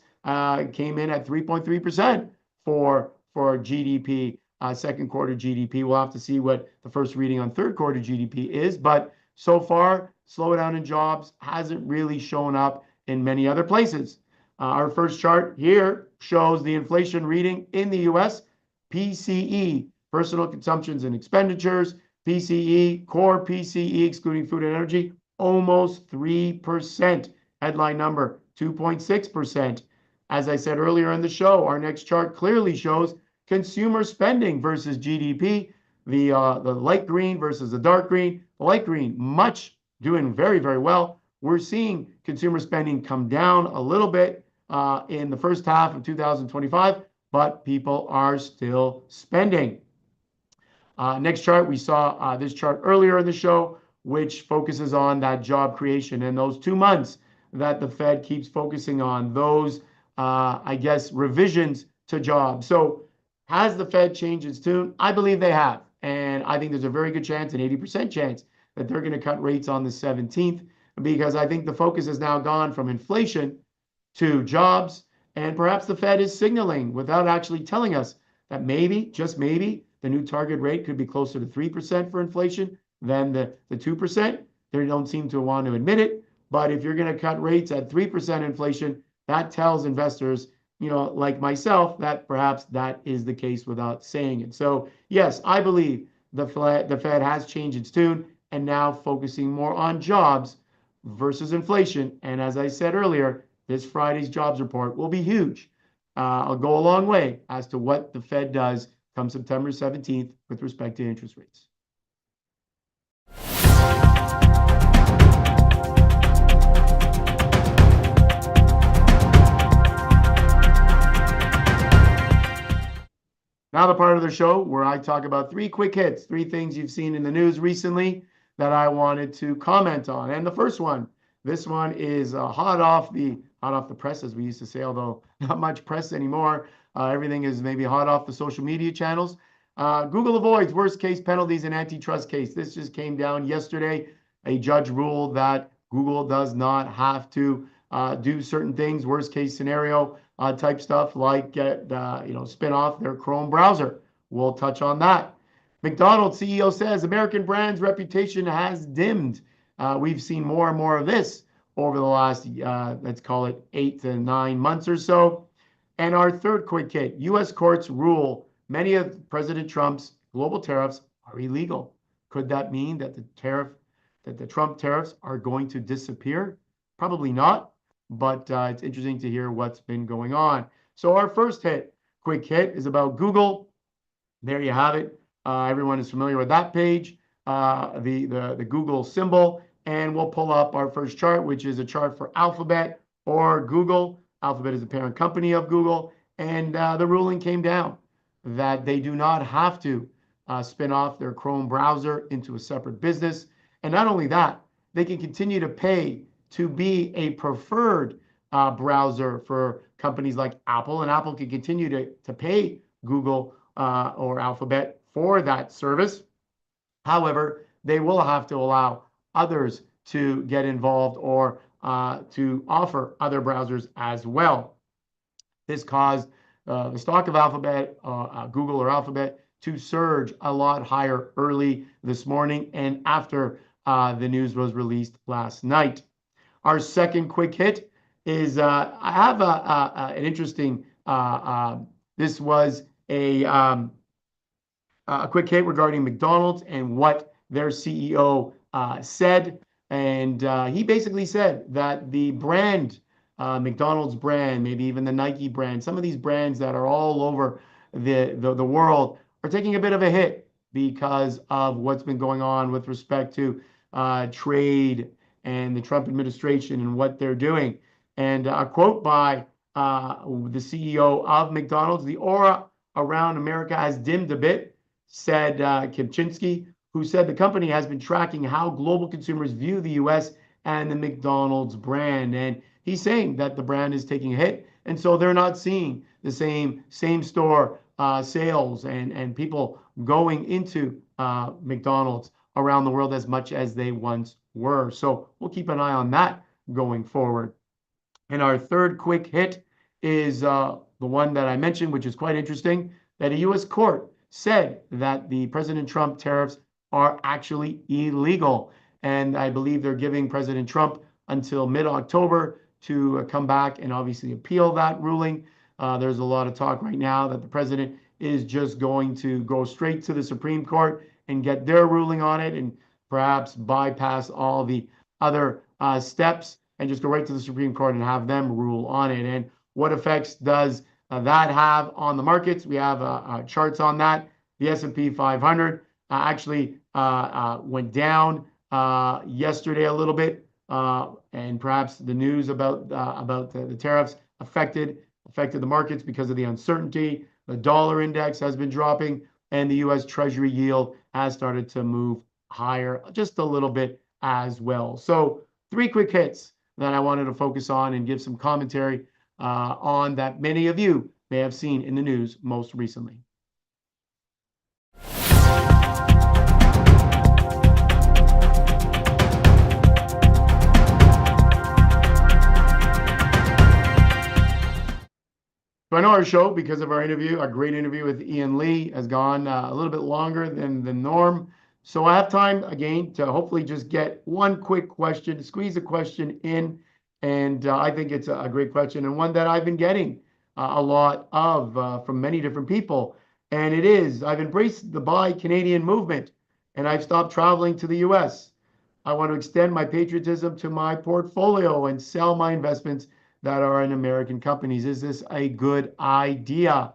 came in at 3.3% for GDP, second quarter GDP. We'll have to see what the first reading on third quarter GDP is. But so far, slowdown in jobs hasn't really shown up in many other places. Our first chart here shows the inflation reading in the US, PCE, personal consumptions and expenditures, PCE, core PCE, excluding food and energy, almost 3%. Headline number, 2.6%. As I said earlier in the show, our next chart clearly shows consumer spending versus GDP, the light green versus the dark green. The light green, doing very, very well. We're seeing consumer spending come down a little bit in the first half of 2025, but people are still spending. Next chart, we saw this chart earlier in the show, which focuses on that job creation and those 2 months that the Fed keeps focusing on, those, revisions to jobs. So has the Fed changed its tune? I believe they have. And I think there's a very good chance, an 80% chance, that they're going to cut rates on the 17th, because I think the focus has now gone from inflation to jobs. And perhaps the Fed is signaling without actually telling us that maybe, just maybe, the new target rate could be closer to 3% for inflation than the 2%. They don't seem to want to admit it. But if you're going to cut rates at 3% inflation, that tells investors, like myself, that perhaps that is the case without saying it. So yes, I believe the Fed has changed its tune and now focusing more on jobs versus inflation. And as I said earlier, this Friday's jobs report will be huge. I'll go a long way as to what the Fed does come September 17th with respect to interest rates. Now the part of the show where I talk about three quick hits, three things you've seen in the news recently that I wanted to comment on. And the first one, this one is hot off the press, as we used to say, although not much press anymore. Everything is maybe hot off the social media channels. Google avoids worst case penalties in antitrust case. This just came down yesterday. A judge ruled that Google does not have to do certain things, worst case scenario type stuff, like spin off their Chrome browser. We'll touch on that. McDonald's CEO says American brand's reputation has dimmed. We've seen more and more of this over the last, let's call it 8 to 9 months or so. And our third quick hit, U.S. courts rule many of President Trump's global tariffs are illegal. Could that mean that the Trump tariffs are going to disappear? Probably not, but it's interesting to hear what's been going on. So our first quick hit is about Google. There you have it. Everyone is familiar with that page, the Google symbol. And we'll pull up our first chart, which is a chart for Alphabet or Google. Alphabet is the parent company of Google. And the ruling came down that they do not have to spin off their Chrome browser into a separate business. And not only that, they can continue to pay to be a preferred browser for companies like Apple. And Apple can continue to pay Google or Alphabet for that service. However, they will have to allow others to get involved or to offer other browsers as well. This caused the stock of Alphabet, Google or Alphabet, to surge a lot higher early this morning and after the news was released last night. Our second quick hit is I have an interesting, this was a quick hit regarding McDonald's and what their CEO said. And he basically said that the brand, McDonald's brand, maybe even the Nike brand, some of these brands that are all over the world are taking a bit of a hit because of what's been going on with respect to trade and the Trump administration and what they're doing. And a quote by the CEO of McDonald's, the aura around America has dimmed a bit, said Kipchinsky, who said the company has been tracking how global consumers view the U.S. and the McDonald's brand. And he's saying that the brand is taking a hit. And so they're not seeing the same store sales and people going into McDonald's around the world as much as they once were. So we'll keep an eye on that going forward. And our third quick hit is the one that I mentioned, which is quite interesting, that a U.S. court said that the President Trump tariffs are actually illegal. And I believe they're giving President Trump until mid-October to come back and obviously appeal that ruling. There's a lot of talk right now that the president is just going to go straight to the Supreme Court and get their ruling on it and perhaps bypass all the other steps and just go right to the Supreme Court and have them rule on it. And what effects does that have on the markets? We have charts on that. The S&P 500 actually went down yesterday a little bit, and perhaps the news about the tariffs affected the markets because of the uncertainty. The dollar index has been dropping, and the U.S. Treasury yield has started to move higher just a little bit as well. So three quick hits that I wanted to focus on and give some commentary on that many of you may have seen in the news most recently. So I know our show, because of our interview, our great interview with Ian Lee, has gone a little bit longer than the norm. So I have time again to hopefully just get one quick question, squeeze a question in. And I think it's a great question, and one that I've been getting a lot of from many different people. And it is, I've embraced the Buy Canadian movement, and I've stopped traveling to the US. I want to extend my patriotism to my portfolio and sell my investments that are in American companies. Is this a good idea?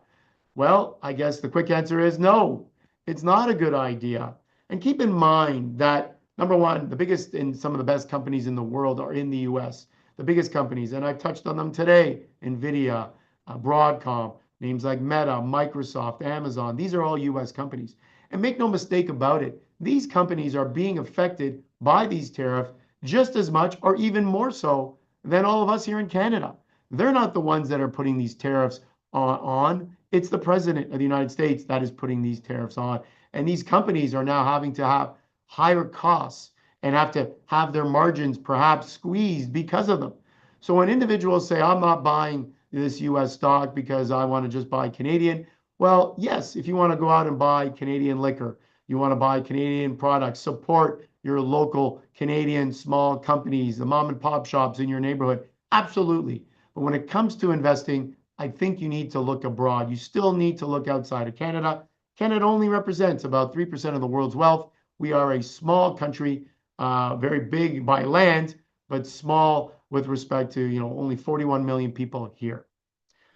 Well, I guess the quick answer is no, it's not a good idea. And keep in mind that number one, the biggest and some of the best companies in the world are in the US, the biggest companies, and I've touched on them today: NVIDIA, Broadcom, names like Meta, Microsoft, Amazon. These are all US companies. And make no mistake about it, these companies are being affected by these tariffs just as much or even more so than all of us here in Canada. They're not the ones that are putting these tariffs on. It's the president of the United States that is putting these tariffs on. And these companies are now having to have higher costs and have to have their margins perhaps squeezed because of them. So when individuals say, I'm not buying this US stock because I want to just buy Canadian, well, yes, if you want to go out and buy Canadian liquor, you want to buy Canadian products, support your local Canadian small companies, the mom and pop shops in your neighborhood, absolutely. But when it comes to investing, I think you need to look abroad. You still need to look outside of Canada. Canada only represents about 3% of the world's wealth. We are a small country, very big by land, but small with respect to, only 41 million people here.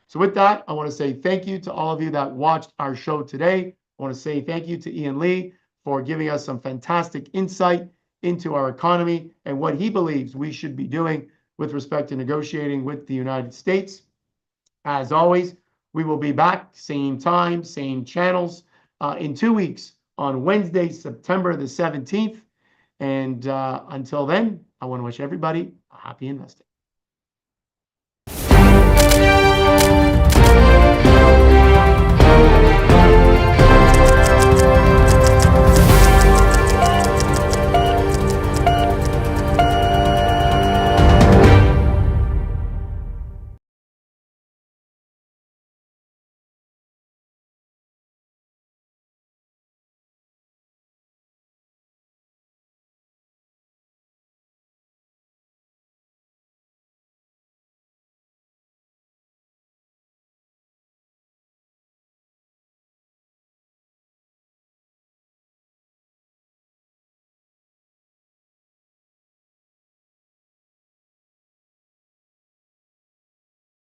So with that, I want to say thank you to all of you that watched our show today. I want to say thank you to Ian Lee for giving us some fantastic insight into our economy and what he believes we should be doing with respect to negotiating with the United States. As always, we will be back, same time, same channels, in 2 weeks on Wednesday, September the 17th. And until then, I want to wish everybody a happy investing.